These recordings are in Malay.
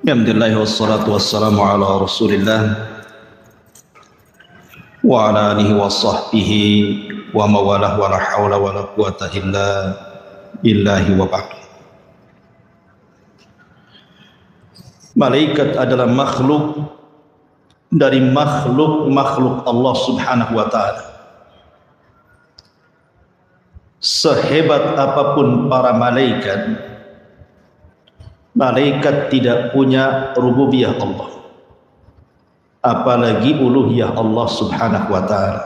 Alhamdulillah wassalatu wassalamu ala Rasulillah wa ala alihi wa sahbihi wa mawalah wa la hawla wa la quwata illa billahi wa ba'd. Malaikat adalah makhluk dari makhluk Allah Subhanahu wa ta'ala. Sehebat apapun para malaikat, malaikat tidak punya rububiyah Allah, apalagi uluhiyah Allah Subhanahu wa ta'ala.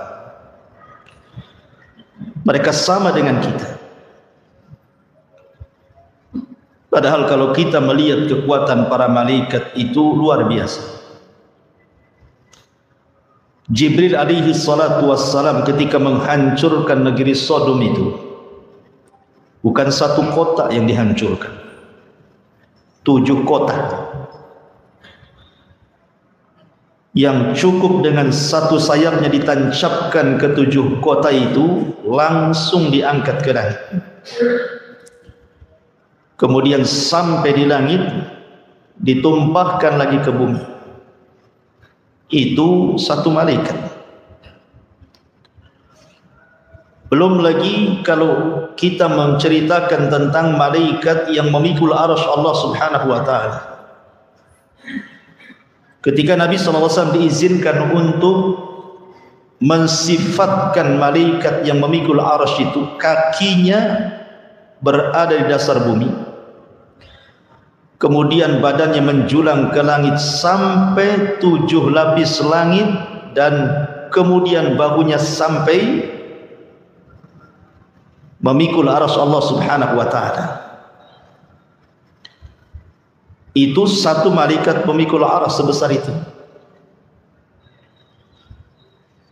Mereka sama dengan kita. Padahal kalau kita melihat kekuatan para malaikat itu luar biasa. Jibril alaihi salatu wassalam ketika menghancurkan negeri Sodom itu, bukan satu kota yang dihancurkan, 7 kota yang cukup dengan satu sayapnya ditancapkan ke 7 kota itu langsung diangkat ke langit, kemudian sampai di langit ditumpahkan lagi ke bumi. Itu satu malaikat. Belum lagi kalau kita menceritakan tentang malaikat yang memikul arsy Allah Subhanahu wa ta'ala. Ketika Nabi SAW diizinkan untuk mensifatkan malaikat yang memikul arsy itu, kakinya berada di dasar bumi, kemudian badannya menjulang ke langit sampai 7 lapis langit, dan kemudian bahunya sampai memikul arsy Allah Subhanahu wa ta'ala. Itu satu malaikat memikul arsy sebesar itu.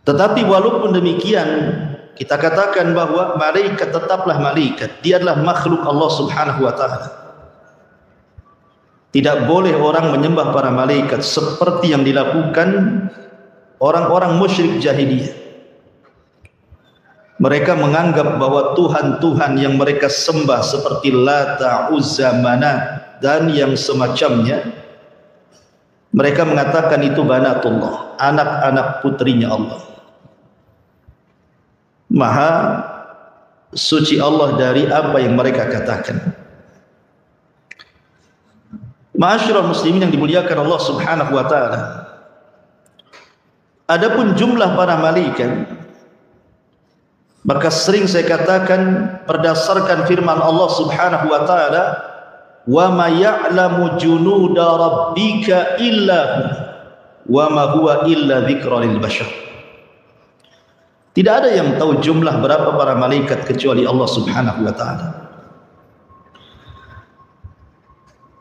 Tetapi walaupun demikian, kita katakan bahwa malaikat tetaplah malaikat. Dia adalah makhluk Allah Subhanahu wa ta'ala. Tidak boleh orang menyembah para malaikat seperti yang dilakukan orang-orang musyrik jahiliyah. Mereka menganggap bahwa Tuhan-Tuhan yang mereka sembah seperti Lata, Uzza, Manat dan yang semacamnya, mereka mengatakan itu banatullah, anak-anak putrinya Allah. Maha suci Allah dari apa yang mereka katakan. Ma'asyiral muslimin yang dimuliakan Allah Subhanahu wa ta'ala, adapun jumlah para malaikat, maka sering saya katakan berdasarkan firman Allah Subhanahu wa ta'ala, wa ma ya'lamu junuda rabbika illa hu wa ma huwa illa dzikra lil bashar. Tidak ada yang tahu jumlah berapa para malaikat kecuali Allah Subhanahu wa ta'ala.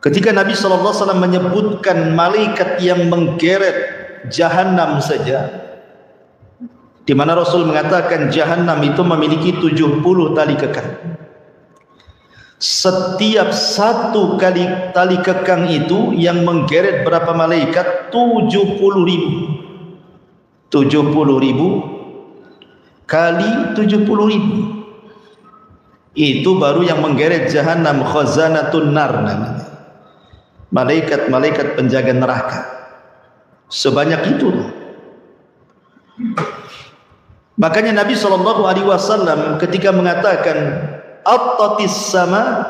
Ketika Nabi SAW menyebutkan malaikat yang menggeret Jahannam saja, di mana Rasul mengatakan Jahannam itu memiliki 70 tali kekang. Setiap satu kali tali kekang itu yang menggeret berapa malaikat? 70.000. 70.000 kali 70.000. Itu baru yang menggeret Jahannam, khazanatun nar namanya. Malaikat-malaikat penjaga neraka. Sebanyak itu. Makanya Nabi SAW ketika mengatakan attatis sama,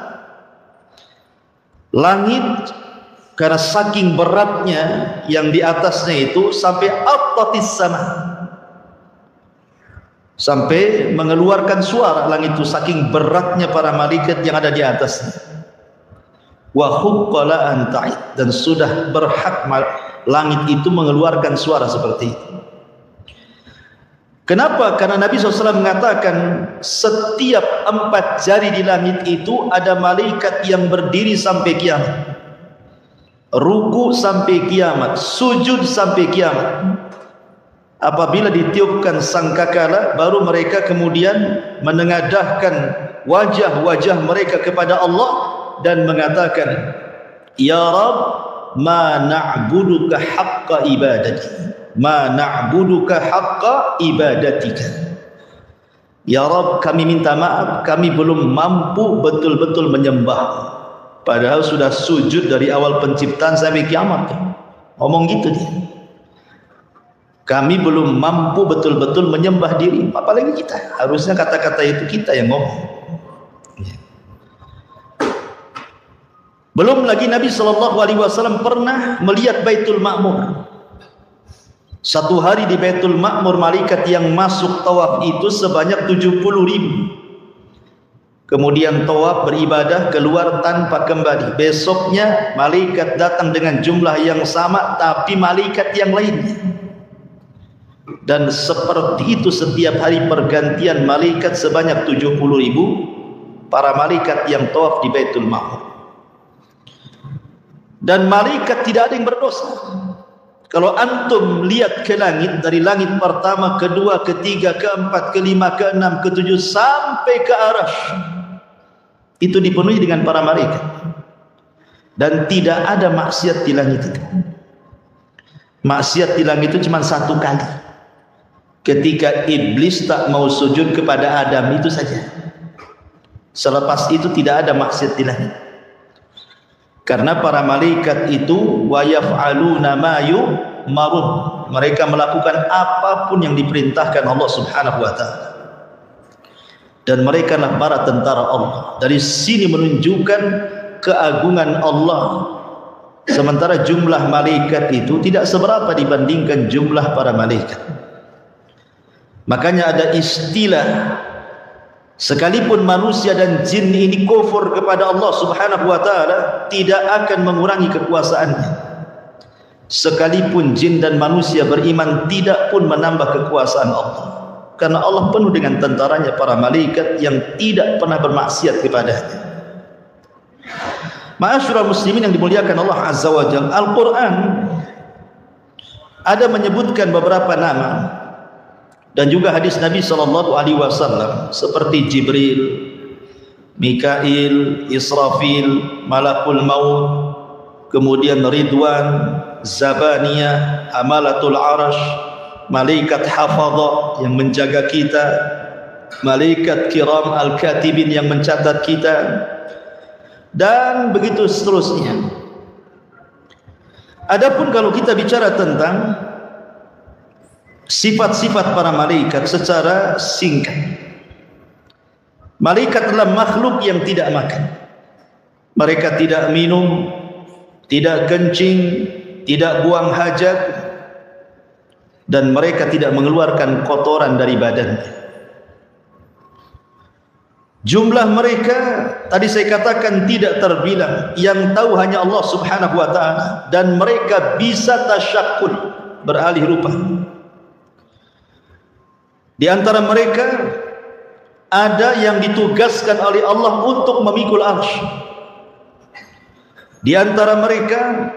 langit karena saking beratnya yang di atasnya itu sampai attatis sama, sampai mengeluarkan suara langit itu saking beratnya para malaikat yang ada di atasnya. Wa huqqala an ta'id, dan sudah berhak langit itu mengeluarkan suara seperti itu. Kenapa? Karena Nabi SAW mengatakan setiap 4 jari di langit itu ada malaikat yang berdiri sampai kiamat, ruku sampai kiamat, sujud sampai kiamat. Apabila ditiupkan sangkakala, baru mereka kemudian menengadahkan wajah-wajah mereka kepada Allah dan mengatakan, Ya Rabb, ma na'buduka haqqa ibadati, ma na'buduka haqqa ibadatika. Ya Rabb, kami minta maaf, kami belum mampu betul-betul menyembah Padahal sudah sujud dari awal penciptaan sampai kiamat. Ngomong gitu dia. Kami belum mampu betul-betul menyembah diri, apalagi kita. Harusnya kata-kata itu kita yang ngomong. Belum lagi Nabi SAW pernah melihat Baitul Ma'mur. Satu hari di Baitul Ma'mur, malaikat yang masuk tawaf itu sebanyak 70.000. Kemudian tawaf, beribadah, keluar tanpa kembali. Besoknya malaikat datang dengan jumlah yang sama, tapi malaikat yang lainnya. Dan seperti itu setiap hari pergantian malaikat sebanyak 70.000 para malaikat yang tawaf di Baitul Ma'mur. Dan malaikat tidak ada yang berdosa. Kalau antum lihat ke langit, dari langit pertama, kedua, ketiga, keempat, kelima, keenam, ketujuh sampai ke Arasy, itu dipenuhi dengan para malaikat. Dan tidak ada maksiat di langit itu. Maksiat di langit itu cuma satu kali, ketika iblis tak mau sujud kepada Adam, itu saja. Selepas itu tidak ada maksiat di langit. Karena para malaikat itu wa yaf'aluna ma yu'marun, mereka melakukan apapun yang diperintahkan Allah Subhanahu wa taala. Dan mereka adalah para tentara Allah. Dari sini menunjukkan keagungan Allah. Sementara jumlah malaikat itu tidak seberapa dibandingkan jumlah para malaikat. Makanya ada istilah, sekalipun manusia dan jin ini kufur kepada Allah Subhanahu wa taala, tidak akan mengurangi kekuasaannya. Sekalipun jin dan manusia beriman, tidak pun menambah kekuasaan Allah. Karena Allah penuh dengan tentaranya para malaikat yang tidak pernah bermaksiat kepadanya. Ma'asyiral muslimin yang dimuliakan Allah Azza wa Jalla, Al-Quran ada menyebutkan beberapa nama dan juga hadis Nabi SAW seperti Jibril, Mikail, Israfil, Malakul Maut, kemudian Ridwan, Zabaniyah, Amalatul Arash, malaikat hafadha yang menjaga kita, malaikat kiram al-katibin yang mencatat kita, dan begitu seterusnya. Adapun kalau kita bicara tentang sifat-sifat para malaikat secara singkat, malaikat adalah makhluk yang tidak makan. Mereka tidak minum, tidak kencing, tidak buang hajat, dan mereka tidak mengeluarkan kotoran dari badannya. Jumlah mereka tadi saya katakan tidak terbilang, yang tahu hanya Allah Subhanahu wa taala, dan mereka bisa tasyakkul, beralih rupa. Di antara mereka ada yang ditugaskan oleh Allah untuk memikul arsy. Di antara mereka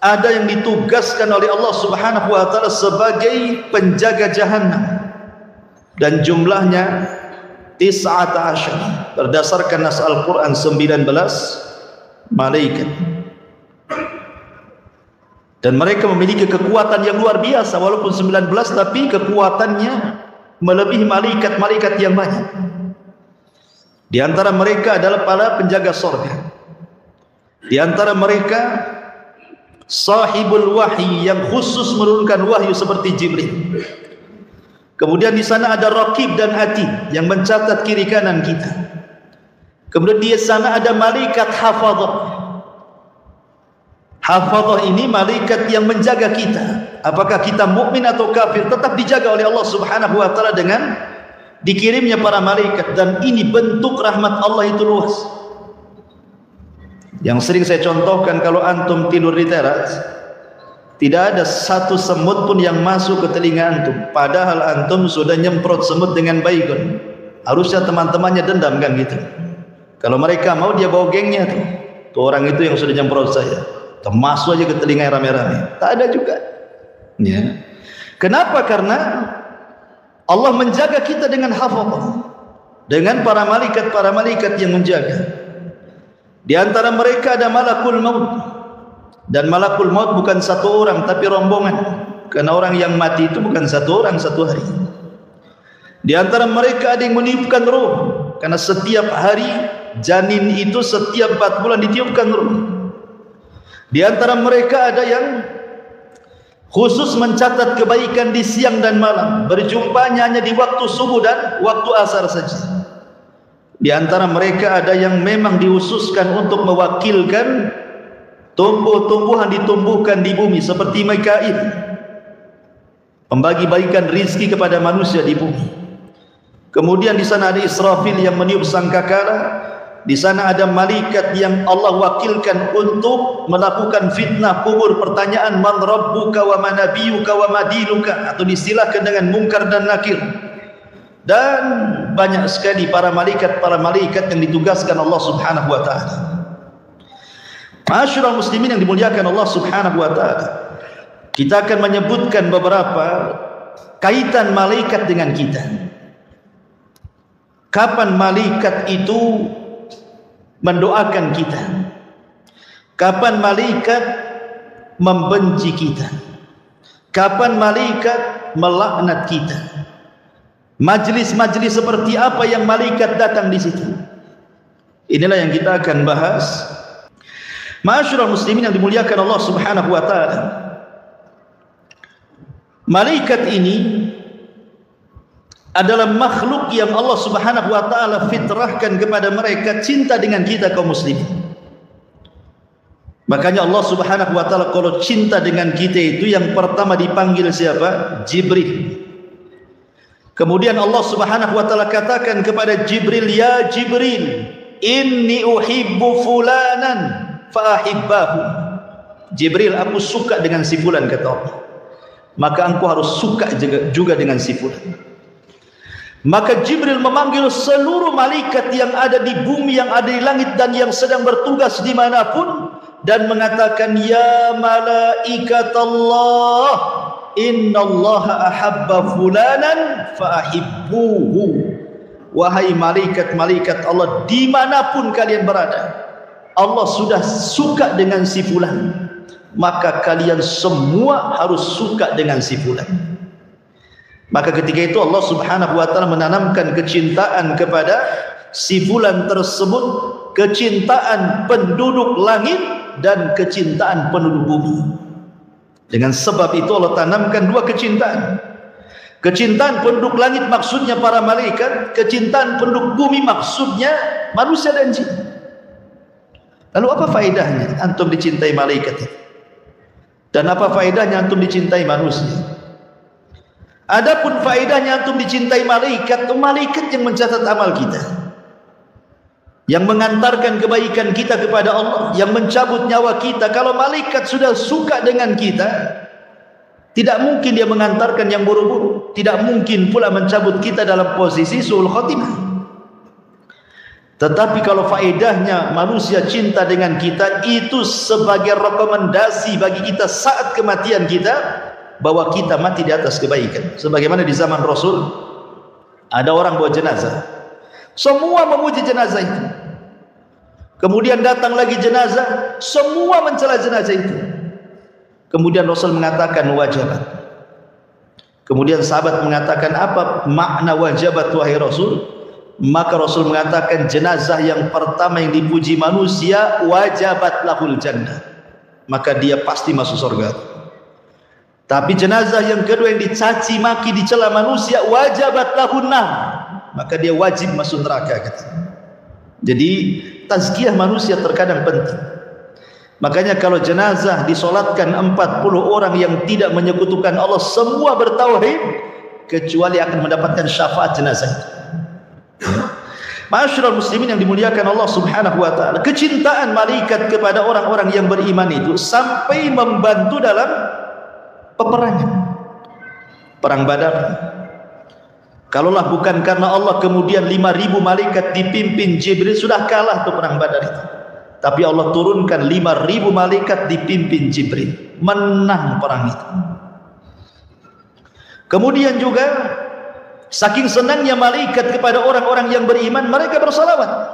ada yang ditugaskan oleh Allah Subhanahu wa taala sebagai penjaga jahannam, dan jumlahnya 19 berdasarkan nas Al-Qur'an, 19 malaikat. Dan mereka memiliki kekuatan yang luar biasa, walaupun 19 tapi kekuatannya melebihi malaikat-malaikat yang banyak. Di antara mereka adalah para penjaga surga. Di antara mereka sahibul wahyi yang khusus menurunkan wahyu seperti Jibril. Kemudian di sana ada Raqib dan Atid yang mencatat kiri kanan kita. Kemudian di sana ada malaikat hafadhah. Hafadhah ini malaikat yang menjaga kita. Apakah kita mukmin atau kafir, tetap dijaga oleh Allah Subhanahu wa taala dengan dikirimnya para malaikat. Dan ini bentuk rahmat Allah itu luas. Yang sering saya contohkan, kalau antum tidur di teras, tidak ada satu semut pun yang masuk ke telinga antum, padahal antum sudah nyemprot semut dengan baygon. Harusnya teman-temannya dendam kan gitu. Kalau mereka mau, dia bawa gengnya tuh orang itu yang sudah nyemprot saya, masuk aja ke telinga rame-rame. Tak ada juga ya. Kenapa? Karena Allah menjaga kita dengan hafadhah, dengan para malaikat yang menjaga. Di antara mereka ada Malakul Maut, dan Malakul Maut bukan satu orang tapi rombongan, karena orang yang mati itu bukan satu orang satu hari. Di antara mereka ada yang meniupkan roh, karena setiap hari janin itu setiap 4 bulan ditiupkan ruh. Di antara mereka ada yang khusus mencatat kebaikan di siang dan malam, berjumpanya hanya di waktu subuh dan waktu asar saja. Di antara mereka ada yang memang dihususkan untuk mewakilkan tumbuh-tumbuhan ditumbuhkan di bumi seperti Mikail, membagi-bagikan rizki kepada manusia di bumi. Kemudian di sana ada Israfil yang meniup sangkakala. Di sana ada malaikat yang Allah wakilkan untuk melakukan fitnah kubur, pertanyaan man rabbuka wa man nabiyuka wa ma dinuka, atau diistilahkan dengan munkar dan nakir. Dan banyak sekali para malaikat yang ditugaskan Allah Subhanahu wa taala. Ma'asyiral muslimin yang dimuliakan Allah Subhanahu wa taala, kita akan menyebutkan beberapa kaitan malaikat dengan kita. Kapan malaikat itu mendoakan kita, kapan malaikat membenci kita, kapan malaikat melaknat kita, majlis-majlis seperti apa yang malaikat datang di situ. Inilah yang kita akan bahas. Ma'asyiral muslimin yang dimuliakan Allah Subhanahu wa taala, malaikat ini adalah makhluk yang Allah Subhanahu wa taala fitrahkan kepada mereka cinta dengan kita kaum muslimin. Makanya Allah Subhanahu wa taala kalau cinta dengan kita itu yang pertama dipanggil siapa? Jibril. Kemudian Allah Subhanahu wa taala katakan kepada Jibril, ya Jibril, inni uhibbu fulanan fa ahibbahu. Jibril, aku suka dengan si fulan, kata Allah, maka engkau harus suka juga dengan si fulan. Maka Jibril memanggil seluruh malaikat yang ada di bumi, yang ada di langit, dan yang sedang bertugas dimanapun, dan mengatakan, ya malaikat Allah, innallaha ahabba fulanan fa'ahibbuhu. Wahai malaikat-malaikat Allah, dimanapun kalian berada, Allah sudah suka dengan si fulan, maka kalian semua harus suka dengan si fulan. Maka ketika itu Allah Subhanahu wa taala menanamkan kecintaan kepada si fulan tersebut, kecintaan penduduk langit dan kecintaan penduduk bumi. Dengan sebab itu Allah tanamkan dua kecintaan. Kecintaan penduduk langit maksudnya para malaikat, kecintaan penduduk bumi maksudnya manusia dan jin. Lalu apa faedahnya antum dicintai malaikat itu? Dan apa faedahnya antum dicintai manusia? Adapun faedahnya antum dicintai malaikat, malaikat yang mencatat amal kita, yang mengantarkan kebaikan kita kepada Allah, yang mencabut nyawa kita. Kalau malaikat sudah suka dengan kita, tidak mungkin dia mengantarkan yang buru-buru, tidak mungkin pula mencabut kita dalam posisi su'ul khotimah. Tetapi kalau faedahnya manusia cinta dengan kita, itu sebagai rekomendasi bagi kita saat kematian kita, bahwa kita mati di atas kebaikan. Sebagaimana di zaman Rasul ada orang bawa jenazah, semua memuji jenazah itu. Kemudian datang lagi jenazah, semua mencela jenazah itu. Kemudian Rasul mengatakan wajabat. Kemudian sahabat mengatakan, apa makna wajabat wahai Rasul? Maka Rasul mengatakan, jenazah yang pertama yang dipuji manusia, wajabat lahul jannah, maka dia pasti masuk surga. Tapi jenazah yang kedua yang dicaci maki, dicela manusia, wajabat lahun nar, maka dia wajib masuk neraka, kata. Jadi tazkiyah manusia terkadang penting. Makanya kalau jenazah disolatkan 40 orang yang tidak menyekutukan Allah, semua bertauhid, kecuali akan mendapatkan syafaat jenazah itu. Ma'asyiral muslimin yang dimuliakan Allah Subhanahu wa taala, kecintaan malaikat kepada orang-orang yang beriman itu sampai membantu dalam peperangan, perang Badar. Kalaulah bukan karena Allah, kemudian 5.000 malaikat dipimpin Jibril, sudah kalah tuh perang Badar itu. Tapi Allah turunkan 5.000 malaikat dipimpin Jibril, menang perang itu. Kemudian juga saking senangnya malaikat kepada orang-orang yang beriman, mereka bersalawat.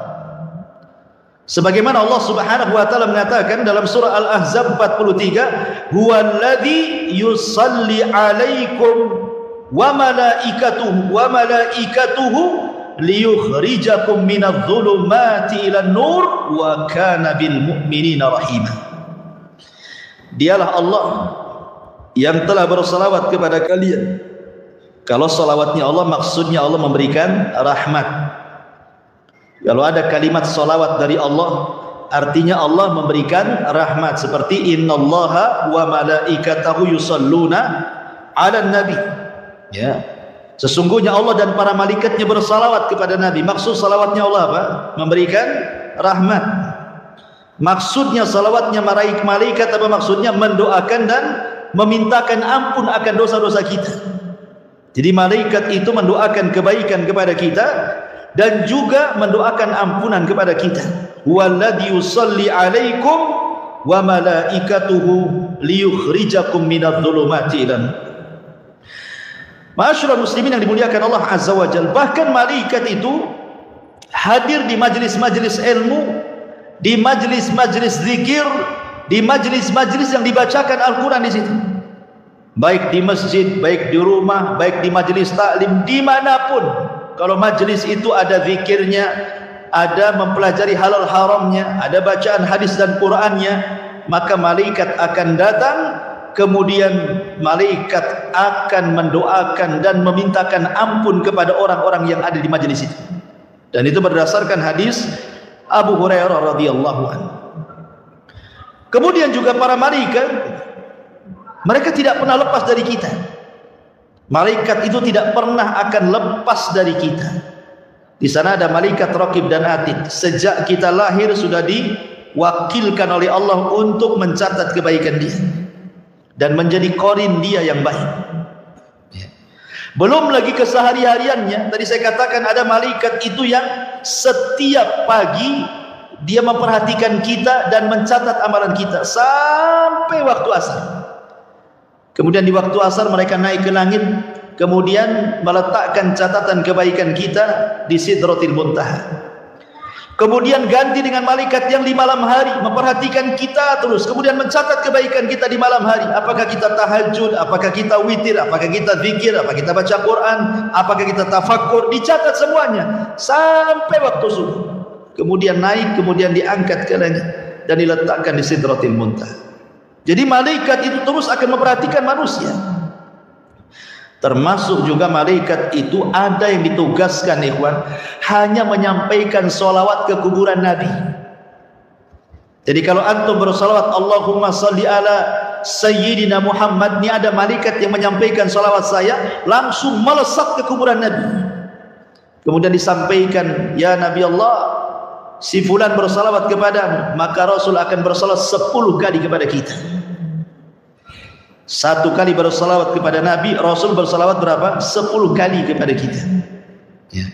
Sebagaimana Allah Subhanahu wa taala mengatakan dalam surah Al-Ahzab 43, huwallazi yusalli 'alaikum wa malaikatuhu liyukhrijakum minadh-dhulumati ilan nur wa kana bil mu'minina rahima. Dialah Allah yang telah bersalawat kepada kalian. Kalau salawatnya Allah, maksudnya Allah memberikan rahmat. Kalau ada kalimat salawat dari Allah, artinya Allah memberikan rahmat. Seperti innallaha wa malaikatahu yusalluna 'alan nabi. Ya. Sesungguhnya Allah dan para malaikatnya bersalawat kepada Nabi. Maksud salawatnya Allah apa? Memberikan rahmat. Maksudnya salawatnya malaikat apa maksudnya? Mendoakan dan memintakan ampun akan dosa-dosa kita. Jadi malaikat itu mendoakan kebaikan kepada kita dan juga mendoakan ampunan kepada kita. Walladzi yusalli 'alaikum wa malaikatuhu liyukhrijakum minadh-dhulumati ilan. Ma'asyiral muslimin yang dimuliakan Allah Azza wa Jalla, bahkan malaikat itu hadir di majlis-majlis ilmu, di majlis-majlis zikir, di majlis-majlis yang dibacakan Al-Quran di situ. Baik di masjid, baik di rumah, baik di majlis taklim, dimanapun. Kalau majlis itu ada zikirnya, ada mempelajari halal haramnya, ada bacaan hadis dan Qurannya, maka malaikat akan datang. Kemudian malaikat akan mendoakan dan memintakan ampun kepada orang-orang yang ada di majlis itu. Dan itu berdasarkan hadis Abu Hurairah radhiyallahu anhu. Kemudian juga para malaikat, mereka tidak pernah lepas dari kita. Malaikat itu tidak pernah akan lepas dari kita. Di sana ada malaikat raqib dan atid. Sejak kita lahir sudah diwakilkan oleh Allah untuk mencatat kebaikan dia dan menjadi korin dia yang baik. Belum lagi kesehari-hariannya. Tadi saya katakan ada malaikat itu yang setiap pagi dia memperhatikan kita dan mencatat amalan kita sampai waktu asar. Kemudian di waktu asar mereka naik ke langit, kemudian meletakkan catatan kebaikan kita di Sidratil Muntaha. Kemudian ganti dengan malaikat yang di malam hari memperhatikan kita terus, kemudian mencatat kebaikan kita di malam hari. Apakah kita tahajud, apakah kita witir, apakah kita zikir, apakah kita baca Quran, apakah kita tafakkur, dicatat semuanya sampai waktu subuh. Kemudian naik, kemudian diangkat ke langit dan diletakkan di Sidratil Muntaha. Jadi malaikat itu terus akan memperhatikan manusia. Termasuk juga malaikat itu ada yang ditugaskan, ikhwan, hanya menyampaikan sholawat ke kuburan Nabi. Jadi kalau antum bersolawat Allahumma salli ala Sayyidina Muhammad, ini ada malaikat yang menyampaikan sholawat saya, langsung melesat ke kuburan Nabi. Kemudian disampaikan, ya Nabi Allah, si fulan bersalawat kepadamu, maka Rasul akan bersalawat 10 kali kepada kita. 1 kali bersalawat kepada Nabi, Rasul bersalawat berapa? 10 kali kepada kita. Ya.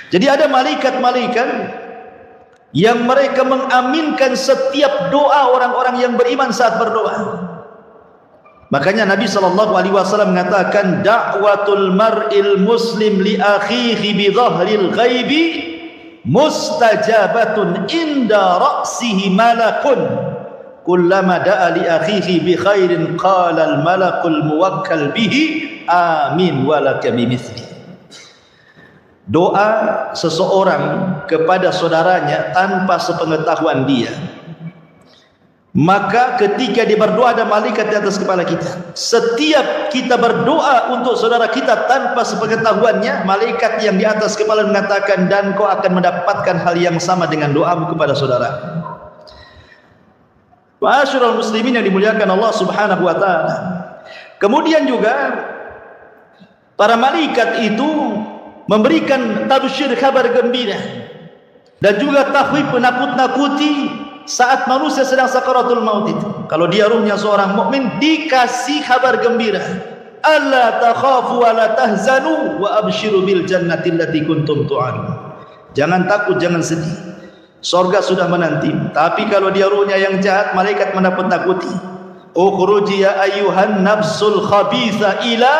Jadi ada malaikat-malaikat yang mereka mengaminkan setiap doa orang-orang yang beriman saat berdoa. Makanya Nabi SAW mengatakan, da'watul mar'il muslim li akhihi bi dhahril ghaibi mustajabatun inda ra'sihi malakun kullama da'a li akhihi bi khairin qala al malakul muwakkal bihi amin walaka bimithli. Doa seseorang kepada saudaranya tanpa sepengetahuan dia, maka ketika dia berdoa ada malaikat di atas kepala kita. Setiap kita berdoa untuk saudara kita tanpa sepengetahuannya, malaikat yang di atas kepala mengatakan, dan kau akan mendapatkan hal yang sama dengan doamu kepada saudara. Ma'asyiral muslimin yang dimuliakan Allah Subhanahu wa taala. Kemudian juga para malaikat itu memberikan tabsyir, kabar gembira, dan juga takhwif, penakut-nakuti saat manusia sedang sakaratul maut itu. Kalau dia ruhnya seorang mukmin, dikasih kabar gembira, alla takhafu wa la tahzanu wa abshiru bil jannati allati kuntum tu'adun. Jangan takut, jangan sedih, surga sudah menanti. Tapi kalau dia ruhnya yang jahat, malaikat menakut-nakuti, ukhruji ya ayyuhan nafsul khabitha ila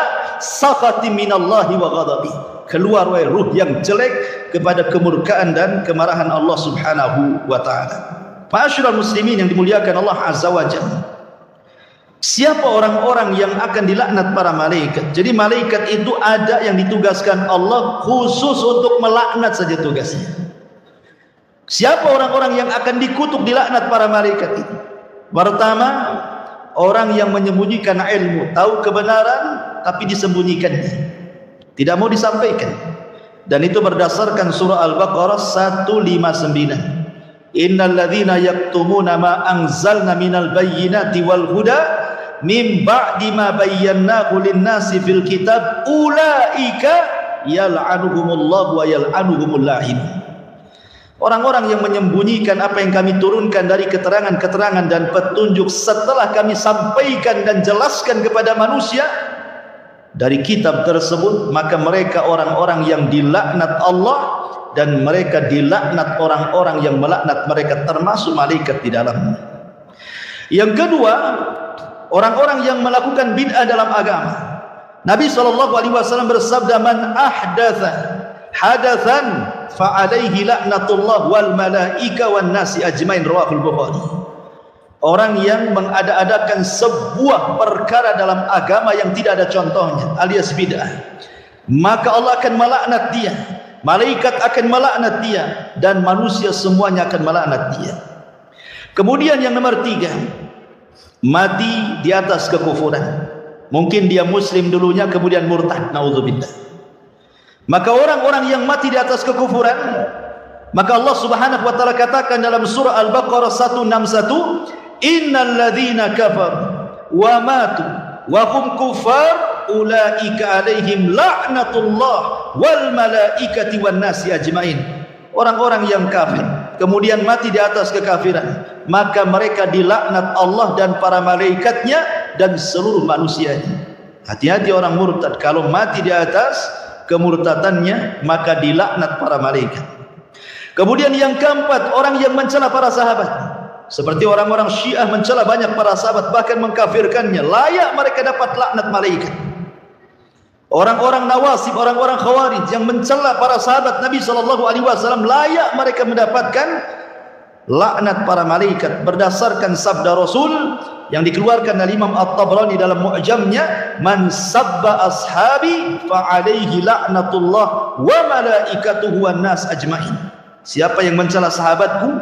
sakhati minallahi wa ghadabi. Keluar wahai ruh yang jelek kepada kemurkaan dan kemarahan Allah Subhanahu wa taala. Ma'asyiral muslimin yang dimuliakan Allah Azza wa Jalla. Siapa orang-orang yang akan dilaknat para malaikat? Jadi malaikat itu ada yang ditugaskan Allah khusus untuk melaknat saja tugasnya. Siapa orang-orang yang akan dikutuk dilaknat para malaikat itu? Pertama, orang yang menyembunyikan ilmu, tahu kebenaran tapi disembunyikannya, tidak mau disampaikan. Dan itu berdasarkan surah Al-Baqarah 159. Innal ladzina yaktumuna ma anzalna minal bayyinati wal huda min ba'di ma bayyanahu lin-nasi fil kitab ulaika yal'anuhumullahu wa yal'anuhumul la'in. Orang-orang yang menyembunyikan apa yang kami turunkan dari keterangan-keterangan dan petunjuk setelah kami sampaikan dan jelaskan kepada manusia dari kitab tersebut, maka mereka orang-orang yang dilaknat Allah, dan mereka dilaknat orang-orang yang melaknat mereka, termasuk malaikat di dalamnya. Yang kedua, orang-orang yang melakukan bid'ah dalam agama. Nabi SAW bersabda, man ahdatha hadathan fa'alaihi la'natullah wal malaika wan nasi ajmain, rawahul Bukhari. Orang yang mengada-adakan sebuah perkara dalam agama yang tidak ada contohnya, alias bid'ah, maka Allah akan melaknat dia, malaikat akan melaknat dia, dan manusia semuanya akan melaknat dia. Kemudian yang nomor tiga, mati di atas kekufuran. Mungkin dia muslim dulunya kemudian murtad, naudzubillah. Maka orang-orang yang mati di atas kekufuran, maka Allah Subhanahu wa taala katakan dalam surah Al-Baqarah 161, innal ladzina kafaru wa matu wa hum kuffar ulaika alaihim la'natullah wal malaikati wan nasi ajmain. Orang-orang yang kafir kemudian mati di atas kekafiran, maka mereka dilaknat Allah dan para malaikatnya dan seluruh manusianya. Hati-hati orang murtad, kalau mati di atas kemurtadannya maka dilaknat para malaikat. Kemudian yang keempat, orang yang mencela para sahabat, seperti orang-orang Syiah mencela banyak para sahabat, bahkan mengkafirkannya, layak mereka dapat laknat malaikat. Orang-orang Nawasib, orang-orang Khawarij yang mencela para sahabat Nabi SAW, layak mereka mendapatkan laknat para malaikat berdasarkan sabda Rasul yang dikeluarkan oleh Imam At-Tabrani dalam Mu'jamnya, man sabba ashabi fa alaihi la'natullah wa malaikatuhu wan nas ajmain. Siapa yang mencela sahabatku,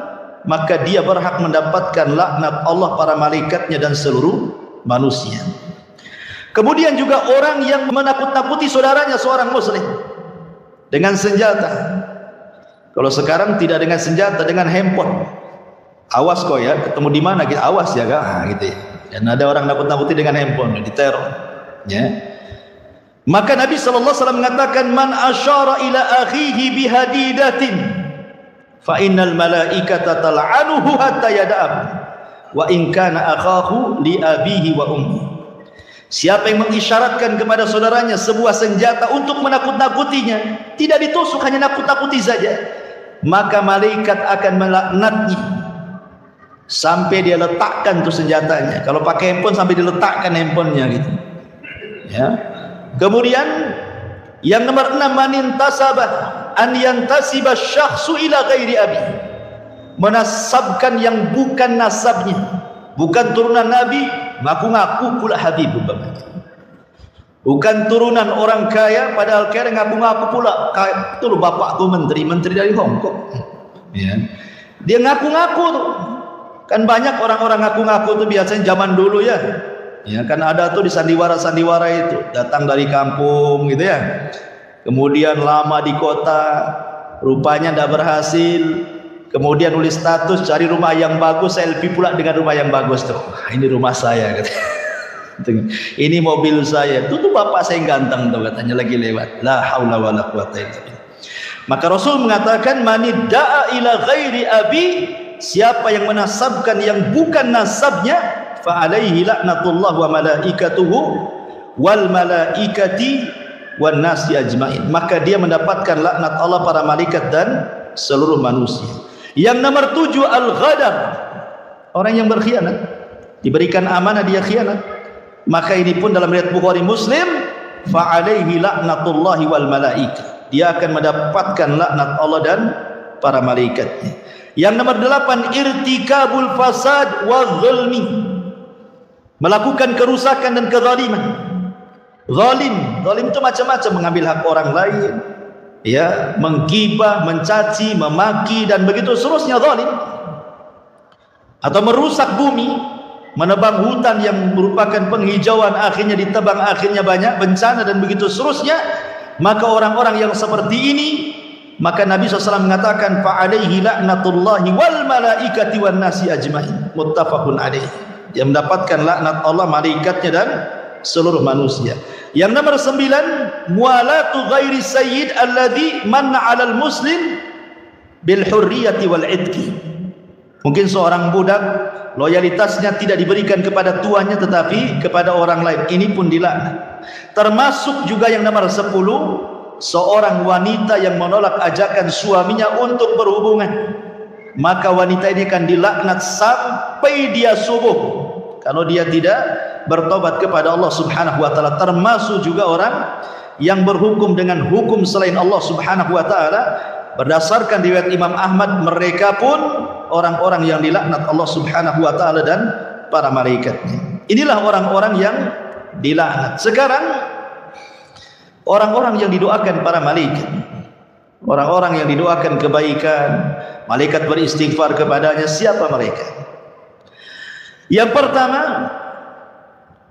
maka dia berhak mendapatkan laknat Allah, para malaikatnya dan seluruh manusia. Kemudian juga orang yang menakut-nakuti saudaranya seorang muslim dengan senjata. Kalau sekarang tidak dengan senjata, dengan handphone. Awas kau ya, ketemu di mana gitu, awas ya kan, gitu ya. Dan ada orang nakut-nakuti dengan handphone, diteror, ya. Maka Nabi SAW mengatakan, man asyara ila akhihi bihadidatin fa innal malaikata tal'anuhu hatta yada'ab wa in kana akhahu li abihi wa ummi. Siapa yang mengisyaratkan kepada saudaranya sebuah senjata untuk menakut-nakutinya, tidak ditusuk, hanya nakut-nakuti saja, maka malaikat akan melaknatnya sampai dia letakkan tuh senjatanya. Kalau pakai handphone sampai diletakkan handphonenya gitu, ya. Kemudian yang nomor 6, manintasabah an yantasiba syakhsu ila ghairi abi, menasabkan yang bukan nasabnya, bukan turunan Nabi, ngaku-ngaku pula Habib, bukan turunan orang kaya, padahal kaya ngaku-ngaku pula itu loh bapakku menteri dari Hong Kong, ya. Dia ngaku-ngaku tuh. Kan banyak orang-orang ngaku-ngaku tuh biasanya zaman dulu ya. Ya kan ada tuh di sandiwara-sandiwara itu, datang dari kampung gitu ya. Kemudian lama di kota, rupanya tidak berhasil. Kemudian nulis status cari rumah yang bagus, selfie pula dengan rumah yang bagus tuh. Ini rumah saya katanya. Ini mobil saya. Itu tuh bapak saya yang ganteng tuh katanya lagi lewat. La haula wala quwata illa billah. Maka Rasul mengatakan, manidda'a ila ghairi abi, siapa yang menasabkan yang bukan nasabnya, fa alaihi laknatullah wa malaikatuhu wal malaikati wan nasi ajmain, maka dia mendapatkan laknat Allah, para malaikat dan seluruh manusia. Yang nomor 7, al-ghadar, orang yang berkhianat, diberikan amanah dia khianat, maka ini pun dalam riwayat Bukhari Muslim, fa alaihi laknatullahi wal malaikah, dia akan mendapatkan laknat Allah dan para malaikatnya. Yang nomor 8, irtikabul fasad wa zulmi, melakukan kerusakan dan kezaliman. Zalim itu macam-macam, mengambil hak orang lain, ya, menggibah, mencaci, memaki dan begitu seterusnya, zalim. Atau merusak bumi, menebang hutan yang merupakan penghijauan, akhirnya ditebang, akhirnya banyak bencana dan begitu seterusnya. Maka orang-orang yang seperti ini, maka Nabi SAW mengatakan fa'alaihi la'natullahi wal malaikati wan nasi ajmain, muttafaqun alaih. Yang mendapatkan laknat Allah, malaikatnya dan seluruh manusia. Yang nomor 9, mualatu ghairi sayyid alladhi manna 'alal muslim bil hurriyati wal 'idki. Mungkin seorang budak loyalitasnya tidak diberikan kepada tuannya tetapi kepada orang lain, ini pun dilaknat. Termasuk juga yang nomor 10, seorang wanita yang menolak ajakan suaminya untuk berhubungan, maka wanita ini akan dilaknat sampai dia subuh kalau dia tidak bertobat kepada Allah Subhanahu wa taala. Termasuk juga orang yang berhukum dengan hukum selain Allah Subhanahu wa taala. Berdasarkan riwayat Imam Ahmad, mereka pun orang-orang yang dilaknat Allah Subhanahu wa taala dan para malaikatnya. Inilah orang-orang yang dilaknat. Sekarang orang-orang yang didoakan para malaikat, orang-orang yang didoakan kebaikan, malaikat beristighfar kepadanya, siapa mereka? Yang pertama,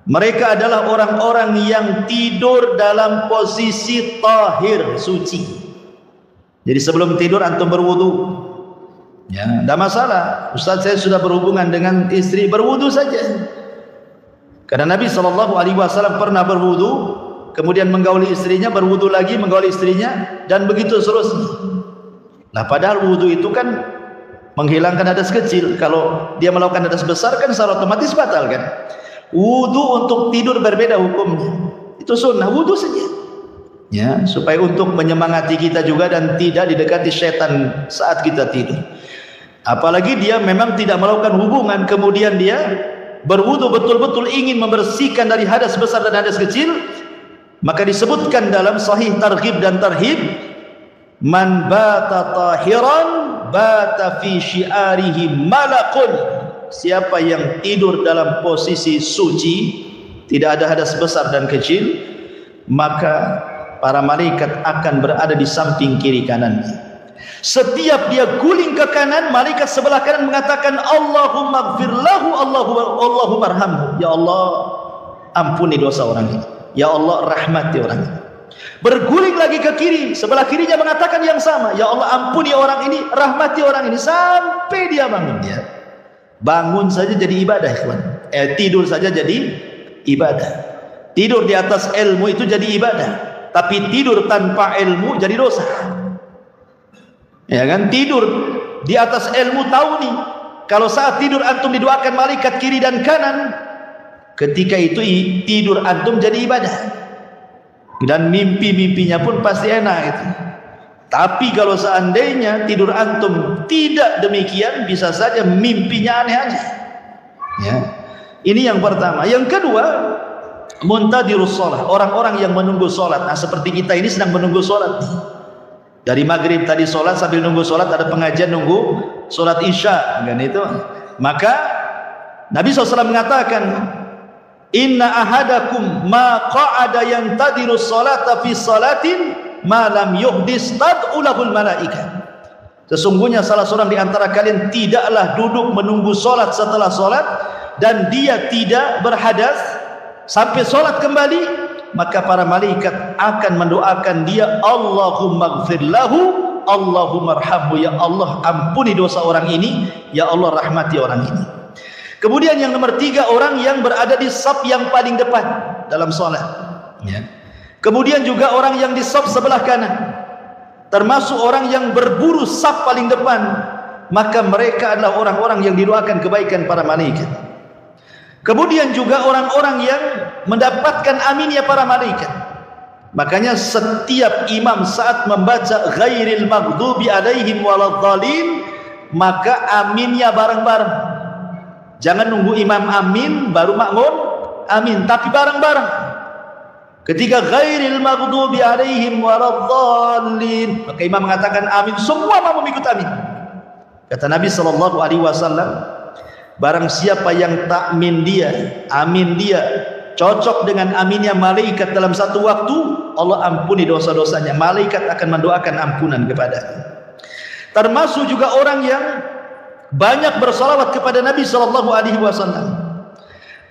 mereka adalah orang-orang yang tidur dalam posisi tahir, suci. Jadi sebelum tidur antum berwudu, ya, tidak masalah. Ustaz, saya sudah berhubungan dengan istri, berwudu saja. Karena Nabi SAW pernah berwudu, kemudian menggauli istrinya, berwudu lagi, menggauli istrinya, dan begitu seterusnya. Nah, padahal wudu itu kan menghilangkan hadas kecil. Kalau dia melakukan hadas besar kan secara otomatis batal kan. Wudu untuk tidur berbeda hukumnya. Itu sunnah, wudu saja. Ya, supaya untuk menyemangati kita juga dan tidak didekati syaitan saat kita tidur. Apalagi dia memang tidak melakukan hubungan, kemudian dia berwudu betul-betul ingin membersihkan dari hadas besar dan hadas kecil, maka disebutkan dalam sahih targhib dan tarhib, man bata tahiran bata fi syiarihi malakun. Siapa yang tidur dalam posisi suci, tidak ada hadas besar dan kecil, maka para malaikat akan berada di samping kiri kanannya. Setiap dia guling ke kanan, malaikat sebelah kanan mengatakan Allahumma gfir lahu, Allahumma arhamhu. Ya Allah, ampuni dosa orang ini. Ya Allah, rahmati orang ini. Berguling lagi ke kiri, sebelah kirinya mengatakan yang sama. Ya Allah, ampuni orang ini, rahmati orang ini, sampai dia bangun. Ya, bangun saja jadi ibadah, ikhwan. Tidur saja jadi ibadah. Tidur di atas ilmu itu jadi ibadah. Tapi tidur tanpa ilmu jadi dosa. Ya kan, tidur di atas ilmu, tahu nih kalau saat tidur antum didoakan malaikat kiri dan kanan, ketika itu tidur antum jadi ibadah. Dan mimpi-mimpinya pun pasti enak itu. Tapi kalau seandainya tidur antum tidak demikian, bisa saja mimpinya aneh-aneh. Ya. Ini yang pertama. Yang kedua, muntadirus sholat, orang-orang yang menunggu sholat. Nah, seperti kita ini sedang menunggu sholat. Dari maghrib tadi sholat, sambil nunggu sholat ada pengajian nunggu sholat isya, kan itu. Maka Nabi SAW mengatakan, inna ahadakum ma qa'ada yantadirus sholata fi sholatin ma lam yuhdis tad'ulahul malaika. Sesungguhnya salah seorang di antara kalian tidaklah duduk menunggu sholat setelah sholat dan dia tidak berhadas sampai sholat kembali, maka para malaikat akan mendoakan dia, Allahumma gfir lahu, Allahumma arhamhu. Ya Allah, ampuni dosa orang ini, ya Allah, rahmati orang ini. Kemudian yang nomor 3, orang yang berada di saf yang paling depan dalam sholat. Ya. Kemudian juga orang yang di saf sebelah kanan, termasuk orang yang berburu saf paling depan, maka mereka adalah orang-orang yang didoakan kebaikan para malaikat. Kemudian juga orang-orang yang mendapatkan aminnya para malaikat. Makanya setiap imam saat membaca ghairil maghdubi alaihim waladhdallin, maka aminnya bareng-bareng. Jangan nunggu imam amin baru makmum amin, tapi bareng-bareng. Ketika ghairil maghdubi alaihim waladhdallin, maka imam mengatakan amin, semua makmum ikut amin. Kata Nabi SAW, barang siapa yang takmin dia, amin dia cocok dengan aminnya malaikat dalam satu waktu, Allah ampuni dosa-dosanya. Malaikat akan mendoakan ampunan kepadanya. Termasuk juga orang yang banyak bersalawat kepada Nabi SAW.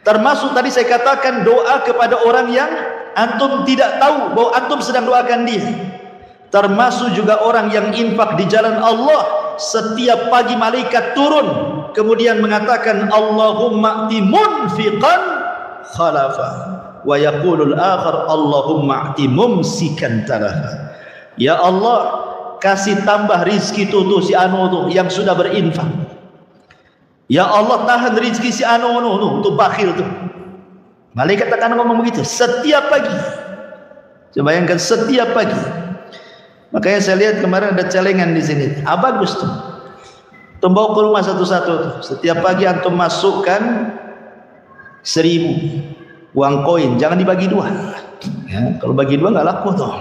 Termasuk tadi saya katakan doa kepada orang yang antum tidak tahu bahwa antum sedang doakan dia. Termasuk juga orang yang infak di jalan Allah. Setiap pagi malaikat turun kemudian mengatakan Allahumma ati munfiqan khalafa wa yaqulul akhar Allahumma ati mumsikan talafa. Ya Allah, kasih tambah rizki tu si anu tu yang sudah berinfak. Ya Allah, tahan rizki si anu tu bakhil tu. Malaikat akan ngomong begitu setiap pagi. Coba bayangkan setiap pagi. Makanya saya lihat kemarin ada celengan di sini. Bagus tuh. Bawa ke rumah satu-satu tuh. Setiap pagi antum masukkan 1.000 uang koin, jangan dibagi 2. Ya, kalau bagi 2 nggak laku tuh.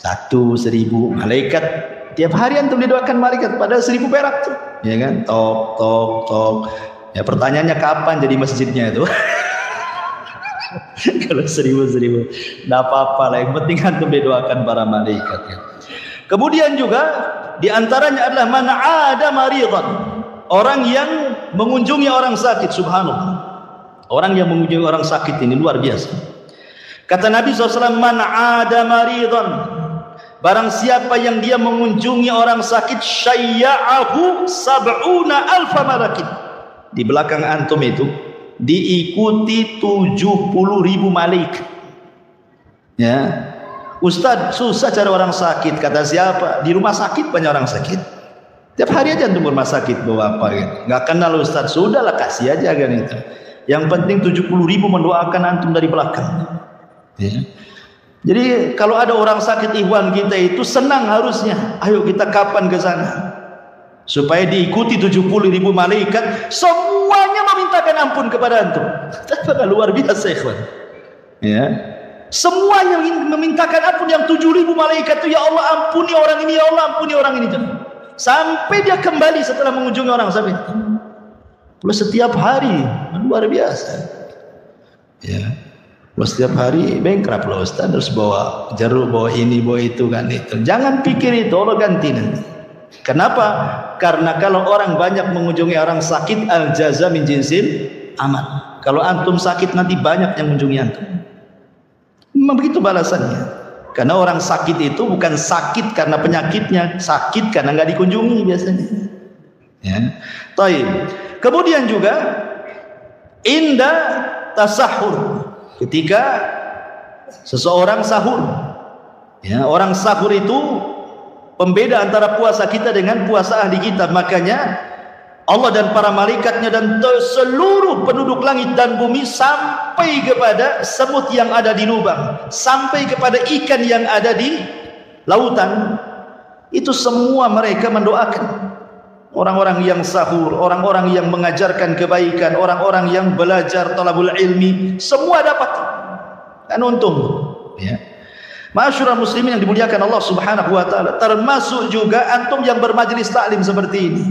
1.000 malaikat tiap hari antum didoakan malaikat pada 1.000 perak tuh, ya kan? Tok. Ya pertanyaannya kapan jadi masjidnya itu? Kalau 1.000 nggak apa-apa lah, yang penting antum didoakan para malaikat ya. Kemudian juga diantaranya adalah man ada maridan, orang yang mengunjungi orang sakit. Subhanallah, orang yang mengunjungi orang sakit ini luar biasa. Kata Nabi SAW, man ada maridan, barang siapa yang dia mengunjungi orang sakit, syayya'ahu sab'una alfa malakin, di belakang antum itu diikuti 70.000 malaikat. Ya, Ustaz, susah cari orang sakit. Kata siapa? Di rumah sakit banyak orang sakit. Tiap hari aja antum rumah sakit bawa apa gitu. Nggak kenal Ustaz, sudahlah kasih aja kan itu. Yang penting 70.000 mendoakan antum dari belakang. Ya. Jadi kalau ada orang sakit ikhwan kita itu senang harusnya. Ayo kita kapan ke sana? Supaya diikuti 70.000 malaikat, semuanya memintakan ampun kepada antum. Luar biasa ikhwan. Ya. Semuanya memintakan ampun, yang 7.000 malaikat itu, ya Allah ampuni orang ini, ya Allah ampuni orang ini. Sampai dia kembali setelah mengunjungi orang sakit. Plus setiap hari, luar biasa. Ya. Plus setiap hari bankrupt loh Ustaz, terus bawa jeruk, bawa ini, bawa itu kan itu. Jangan pikir itu, Allah ganti nanti. Kenapa? Karena kalau orang banyak mengunjungi orang sakit, al jaza min jinsil amal. Kalau antum sakit nanti banyak yang mengunjungi antum. Memang begitu balasannya. Karena orang sakit itu bukan sakit karena penyakitnya, sakit karena nggak dikunjungi biasanya. Ya. Taib. Kemudian juga indah tasahur, ketika seseorang sahur. Ya, orang sahur itu pembeda antara puasa kita dengan puasa ahli kita. Makanya Allah dan para malaikatnya dan seluruh penduduk langit dan bumi, sampai kepada semut yang ada di lubang, sampai kepada ikan yang ada di lautan, itu semua mereka mendoakan orang-orang yang sahur, orang-orang yang mengajarkan kebaikan, orang-orang yang belajar talabul ilmi, semua dapat kan untung. Ya. Ma'asyiral muslimin yang dimuliakan Allah Subhanahu wa taala, termasuk juga antum yang bermajelis taklim seperti ini.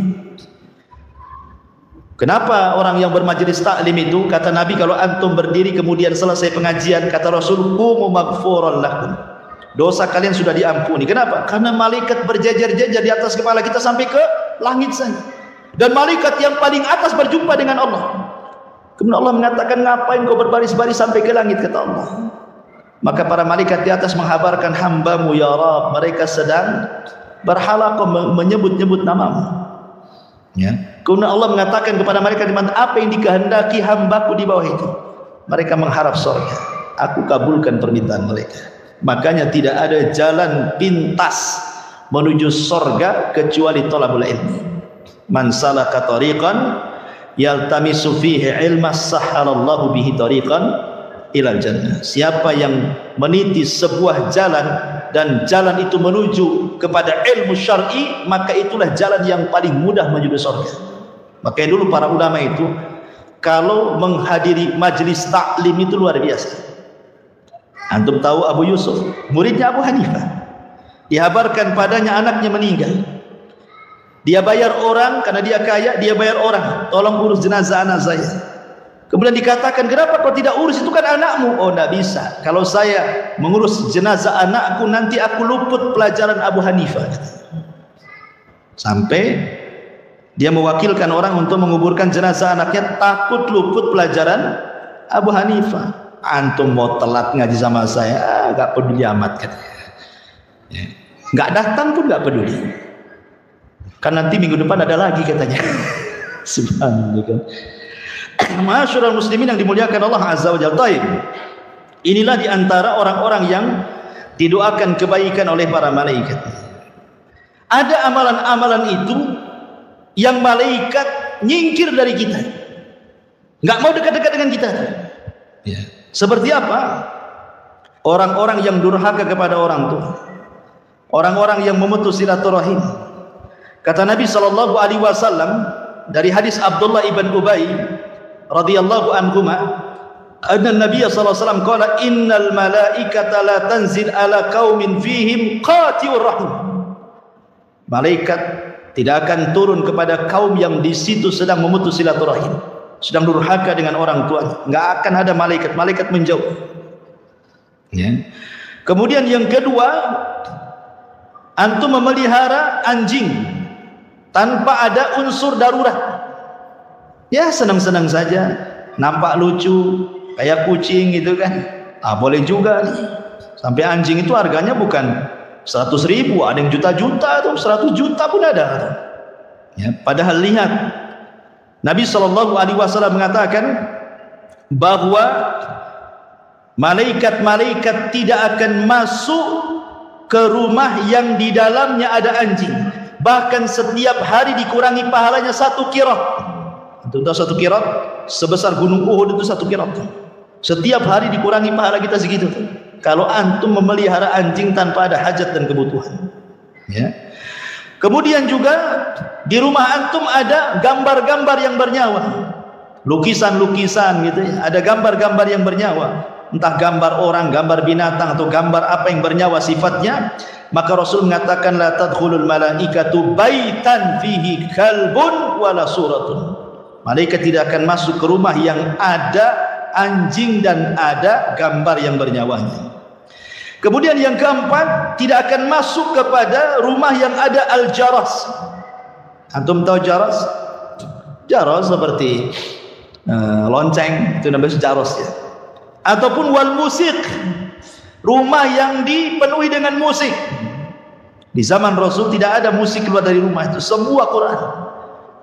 Kenapa orang yang bermajelis taklim itu, kata Nabi, kalau antum berdiri kemudian selesai pengajian, kata Rasul, qumu maghfuran lakum, dosa kalian sudah diampuni. Kenapa? Karena malaikat berjajar-jajar di atas kepala kita sampai ke langit saja. Dan malaikat yang paling atas berjumpa dengan Allah. Kemudian Allah mengatakan, ngapain kau berbaris-baris sampai ke langit, kata Allah. Maka para malaikat di atas menghabarkan, hambamu ya Rabb, mereka sedang berhalaqah menyebut-nyebut namamu. Ya. Kemudian Allah mengatakan kepada mereka, apa yang dikehendaki hambaku di bawah itu, mereka mengharap surga, aku kabulkan permintaan mereka. Makanya tidak ada jalan pintas menuju surga kecuali thalabul ilmi. Man salaka tariqan yaltamisu fihi ilma sahhalallahu bihi tariqan ilal jannah. Siapa yang meniti sebuah jalan dan jalan itu menuju kepada ilmu syar'i, maka itulah jalan yang paling mudah menuju surga. Makanya dulu para ulama itu kalau menghadiri majelis taklim itu luar biasa. Antum tahu Abu Yusuf, muridnya Abu Hanifah, dihabarkan padanya anaknya meninggal. Dia bayar orang karena dia kaya, dia bayar orang, tolong urus jenazah anak saya. Kemudian dikatakan, kenapa kau tidak urus, itu kan anakmu? Oh, tidak bisa. Kalau saya mengurus jenazah anakku, nanti aku luput pelajaran Abu Hanifah. Sampai dia mewakilkan orang untuk menguburkan jenazah anaknya, takut luput pelajaran Abu Hanifah. Antum mau telat ngaji sama saya, gak peduli amat katanya. Gak datang pun gak peduli. Kan nanti minggu depan ada lagi katanya. Subhanallah. Ma'asyiral muslimin yang dimuliakan Allah Azza wa Jalla. Inilah diantara orang-orang yang didoakan kebaikan oleh para malaikat. Ada amalan-amalan itu yang malaikat nyingkir dari kita, nggak mau dekat-dekat dengan kita. Ya. Seperti apa? Orang-orang yang durhaka kepada orang tua, orang-orang yang memutus silaturahim. Kata Nabi sallallahu alaihi wasallam dari hadis Abdullah ibn Ubay radhiyallahu anhuma, anna Nabi sallallahu alaihi wasallam qala innal malaikata la tanzil ala qaumin fihim qati'ur rahim. Malaikat tidak akan turun kepada kaum yang di situ sedang memutus silaturahim, sedang durhaka dengan orang tuanya. Enggak akan ada malaikat, malaikat menjauh. Ya. Kemudian yang kedua, antum memelihara anjing tanpa ada unsur darurat. Ya, senang-senang saja, nampak lucu kayak kucing gitu kan. Boleh juga nih. Sampai anjing itu harganya bukan 100.000, ada yang juta-juta tuh, 100 juta pun ada. Ya, padahal lihat Nabi SAW mengatakan bahwa malaikat-malaikat tidak akan masuk ke rumah yang di dalamnya ada anjing. Bahkan setiap hari dikurangi pahalanya 1 qirat. Itu 1 qirat sebesar gunung Uhud, itu 1 qirat. Setiap hari dikurangi pahala kita segitu. Kalau antum memelihara anjing tanpa ada hajat dan kebutuhan. Ya. Kemudian juga di rumah antum ada gambar-gambar yang bernyawa, lukisan-lukisan gitu ya. Ada gambar-gambar yang bernyawa, entah gambar orang, gambar binatang, atau gambar apa yang bernyawa sifatnya. Maka Rasul mengatakan la tadkhulul malaikatu baitan fihi kalbun wala suratun. Malaikat tidak akan masuk ke rumah yang ada anjing dan ada gambar yang bernyawanya. Kemudian yang keempat, tidak akan masuk kepada rumah yang ada al-jaras. Antum tahu jaras? Jaras seperti lonceng, itu namanya jaras ya. Ataupun wal musik, rumah yang dipenuhi dengan musik. Di zaman Rasul tidak ada musik keluar dari rumah itu, semua Quran.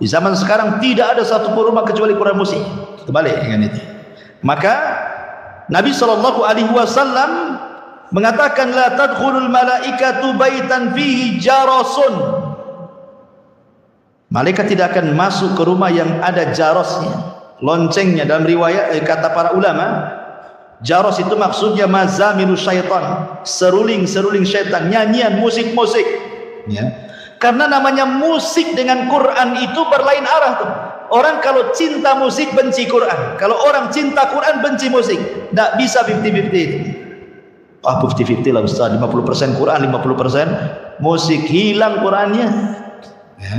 Di zaman sekarang tidak ada satu rumah kecuali Quran musik. Terbalik dengan itu. Maka Nabi SAW mengatakan la tadkhulul malaikatu baitan fihi jarasun. Malaikat tidak akan masuk ke rumah yang ada jarosnya, loncengnya. Dalam riwayat kata para ulama, jaros itu maksudnya mazamiru syaitan, seruling-seruling syaitan, nyanyian, musik-musik ya. Karena namanya musik dengan Quran itu berlain arah tuh. Orang kalau cinta musik benci Quran, kalau orang cinta Quran benci musik. Tidak bisa 50-50 itu. 50-50 lah Ustaz, 50% Quran, 50% musik, hilang Qurannya ya.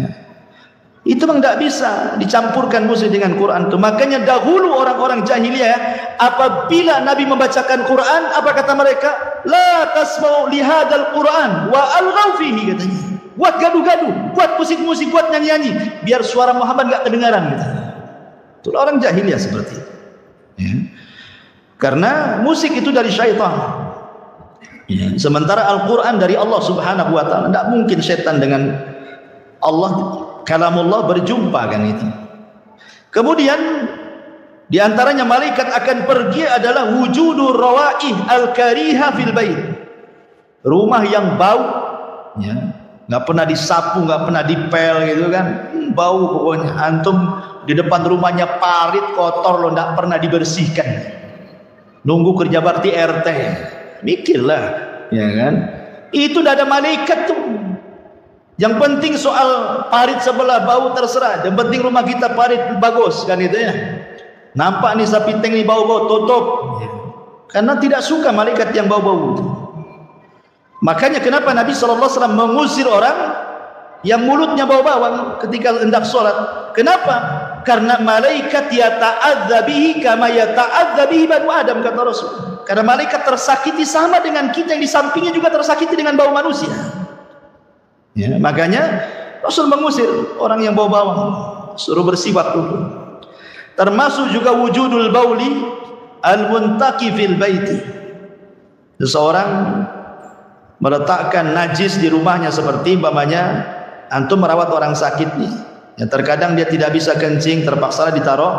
Itu memang tidak bisa dicampurkan musik dengan Quran itu. Makanya dahulu orang-orang jahiliyah, apabila Nabi membacakan Quran, apa kata mereka? La tasma'u lihadal Quran wa alghaw fihi, katanya. Buat gaduh-gaduh, buat musik-musik, buat nyanyi-nyanyi, biar suara Muhammad enggak kedengaran gitu. Itu orang jahiliyah seperti itu ya. Karena musik itu dari syaitan ya. Sementara Al-Quran dari Allah Subhanahu wa ta'ala. Tidak mungkin syaitan dengan Allah, kalamullah, berjumpa kan itu. Kemudian diantaranya malaikat akan pergi adalah wujudur rawaih al-kariha fil bait. Rumah yang bau ya, nggak pernah disapu, nggak pernah dipel gitu kan, bau pokoknya. Antum di depan rumahnya parit kotor loh, nggak pernah dibersihkan. Nunggu kerja bakti RT, mikirlah ya kan. Itu udah ada malaikat tuh. Yang penting soal parit sebelah bau terserah, yang penting rumah kita parit bagus kan itu ya. Nampak nih sapi teng nih bau-bau, tutup ya. Karena tidak suka malaikat yang bau-bau itu. Makanya kenapa Nabi SAW mengusir orang yang mulutnya bau bawang ketika hendak sholat. Kenapa? Karena malaikat yata'adza bihi kama yata'adza bihi banu Adam, kata Rasul. Karena malaikat tersakiti sama dengan kita yang di sampingnya juga tersakiti dengan bau manusia. Ya, makanya Rasul mengusir orang yang bau bawang, suruh bersiwak dulu. Termasuk juga wujudul bauli al-muntaqi fil baiti. Seseorang meletakkan najis di rumahnya, seperti umpamanya antum merawat orang sakit nih, yang terkadang dia tidak bisa kencing, terpaksa ditaruh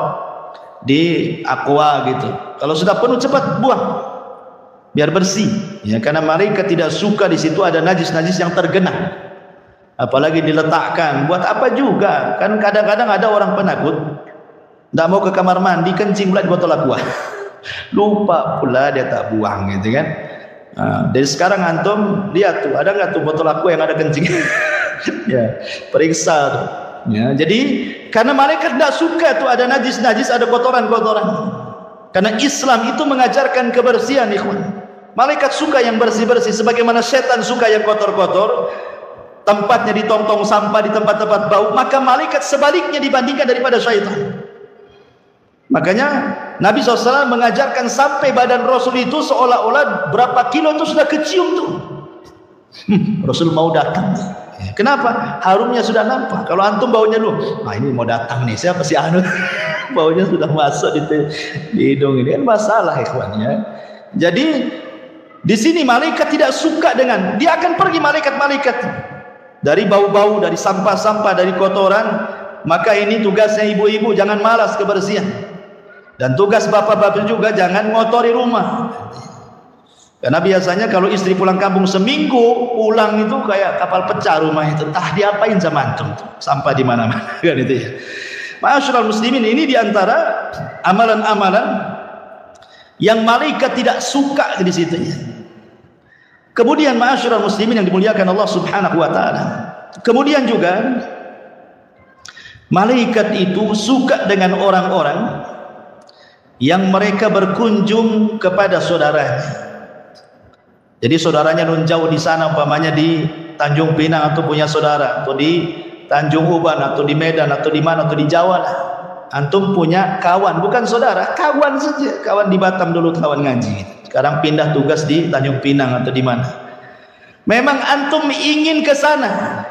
di aqua gitu. Kalau sudah penuh cepat buang biar bersih, ya, karena malaikat tidak suka di situ ada najis-najis yang tergenang, apalagi diletakkan. Buat apa juga? Kan kadang-kadang ada orang penakut tidak mau ke kamar mandi, kencing pula di botol aqua lupa pula dia tak buang gitu kan. Dari sekarang antum lihat tuh, ada nggak tuh botol aqua yang ada kencing ya, periksa tuh. Ya, jadi karena malaikat tidak suka tuh ada najis-najis, ada kotoran-kotoran. Karena Islam itu mengajarkan kebersihan, ikhwan. Malaikat suka yang bersih-bersih, sebagaimana setan suka yang kotor-kotor, tempatnya di tong-tong sampah, di tempat-tempat bau. Maka malaikat sebaliknya dibandingkan daripada syaitan. Makanya Nabi SAW mengajarkan sampai badan Rasul itu seolah-olah berapa kilo itu sudah kecium tuh. Rasul mau datang. Kenapa? Harumnya sudah nampak. Kalau antum baunya lu, ini mau datang nih, siapa si Anu? Baunya sudah masuk di hidung ini, kan masalah, ikhwannya. Jadi di sini malaikat tidak suka dengan, dia akan pergi malaikat-malaikat dari bau-bau, dari sampah-sampah, dari kotoran. Maka ini tugasnya ibu-ibu, jangan malas kebersihan. Dan tugas bapak-bapak juga jangan ngotori rumah. Karena biasanya kalau istri pulang kampung seminggu, pulang itu kayak kapal pecah rumah itu. Entah diapain sama antum tuh, sampah di mana-mana kan itu ya. Ma'asyiral muslimin, ini diantara amalan-amalan yang malaikat tidak suka di situ ya. Kemudian ma'asyiral muslimin yang dimuliakan Allah Subhanahu wa taala. Kemudian juga malaikat itu suka dengan orang-orang yang mereka berkunjung kepada saudaranya. Jadi saudaranya nun jauh di sana, umpamanya di Tanjung Pinang atau punya saudara, atau di Tanjung Uban, atau di Medan, atau di mana, atau di Jawa lah. Antum punya kawan, bukan saudara, kawan saja. Kawan di Batam dulu, kawan ngaji. Sekarang pindah tugas di Tanjung Pinang atau di mana. Memang antum ingin ke sana,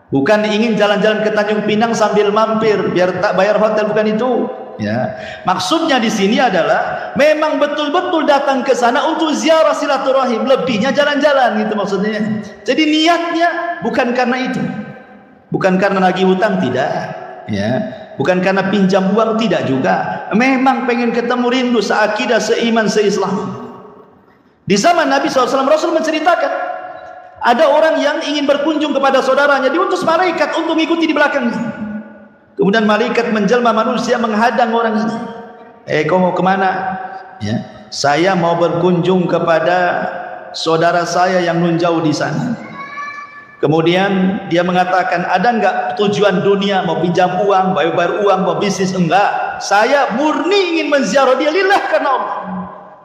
bukan ingin jalan-jalan ke Tanjung Pinang sambil mampir biar tak bayar hotel, bukan itu. Ya, maksudnya di sini adalah memang betul-betul datang ke sana untuk ziarah silaturahim, lebihnya jalan-jalan gitu maksudnya. Jadi niatnya bukan karena itu, bukan karena nagih hutang, tidak, ya, bukan karena pinjam uang, tidak juga. Memang pengen ketemu, rindu, seakidah, seiman, seislam. Di zaman Nabi SAW, Rasul menceritakan ada orang yang ingin berkunjung kepada saudaranya, diutus malaikat untuk mengikuti di belakangnya. Kemudian malaikat menjelma manusia menghadang orang ini. Kau mau kemana? Ya, saya mau berkunjung kepada saudara saya yang nun jauh di sana. Kemudian dia mengatakan, ada enggak tujuan dunia, mau pinjam uang, bayar uang, mau bisnis? Enggak. Saya murni ingin menziarah dia lillah, karena Allah.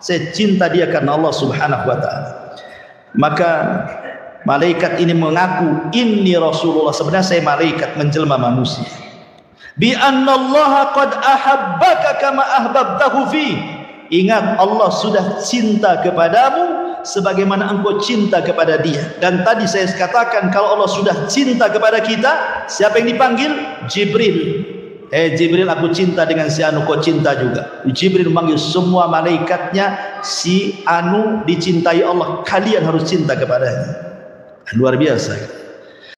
Saya cinta dia karena Allah Subhanahu wa taala. Maka malaikat ini mengaku, inni Rasulullah, sebenarnya saya malaikat menjelma manusia. Bi annallaha qad ahabbaka kama ahbabtahu fi. Ingat, Allah sudah cinta kepadamu sebagaimana engkau cinta kepada dia. Dan tadi saya katakan, kalau Allah sudah cinta kepada kita, siapa yang dipanggil? Jibril. Jibril, aku cinta dengan si Anu, kau cinta juga. Jibril memanggil semua malaikatnya, si Anu dicintai Allah, kalian harus cinta kepadanya. Luar biasa.